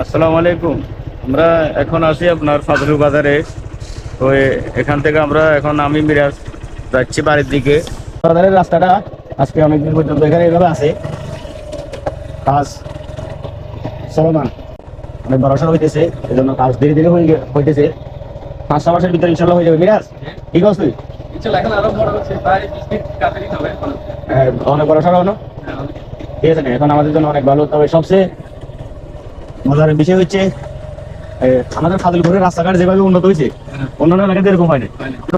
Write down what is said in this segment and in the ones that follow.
আসসালামু আলাইকুম। আমরা এখন আছি আপনার ফাজলু বাজারে। তো এখান থেকে আমরা এখন আমি মিরাজ যাচ্ছি বাড়ির দিকে। বাজারের রাস্তাটা আজকে অনেকদিন পর্যন্ত এখানে এইভাবে আছে, কাজ চলমান, অনেক বড়সড় হইতেছে, এই জন্য কাজ ধীরে ধীরে হইতেছে। 5-6 মাসের ভিতরে ইনশাল্লাহ হয়ে যাবে। মিরাজ, ঠিক আছে? অনেক বড়সড় হলো, ঠিক আছে না? এখন আমাদের জন্য অনেক ভালো। তবে সবচেয়ে মজার বিষয় হচ্ছে আমাদের ফাজিলপুরের রাস্তাঘাট যেভাবে উন্নত হয়েছে, অন্যান্য এলাকাতে এরকম হয়নি।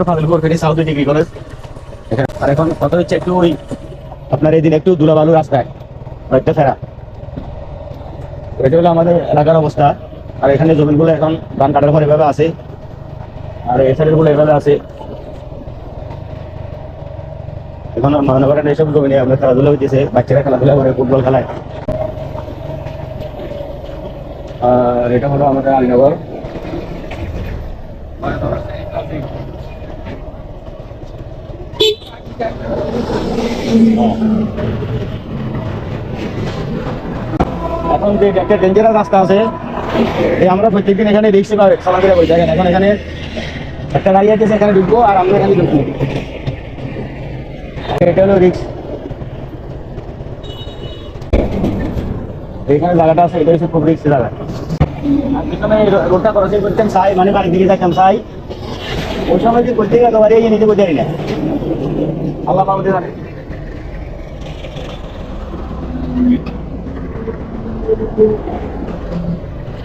ফাজিলপুর ফেরি সাউথ ডিগ্রি কলেজ আর এখন কথা হচ্ছে একটু ওই আপনার এই দিন একটু ধুলাবালু রাস্তায় একটা ফেরা। এটা হলো আমাদের এলাকার অবস্থা। আর এখানে জমিগুলো এখন ধান কাটার পর এভাবে আছে, আর এই সাইডের গুলো এভাবে আছে। এখন মনে করেন এইসব জমি নিয়ে আপনার খেলাধুলা হইতেছে, বাচ্চারা খেলাধুলা করে, ফুটবল খেলায়। আর এটা হলো আমাদের আলীনগর। এখন যে একটা ডেঞ্জারাস রাস্তা আছে, এই আমরা প্রত্যেকদিন এখানে রিক্সে চালা করে বই দেখেন। এখন এখানে একটা গাড়ি আছে, এখানে ঢুকবো আর আমরা এখানে ঢুকবো। এটা হলো রিক্স, এখানে জায়গাটা আছে, এটা হচ্ছে খুব রিক্স জায়গা। আর পিছনে রোডটা ক্রসিং করতাম চাই, মানে বাড়ির দিকে যাইতাম চাই, ওই সময় যে করতে গেলে তোমার এই নিতে বোঝাই না, আল্লাহ পাবতে জানে।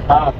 হ্যাঁ।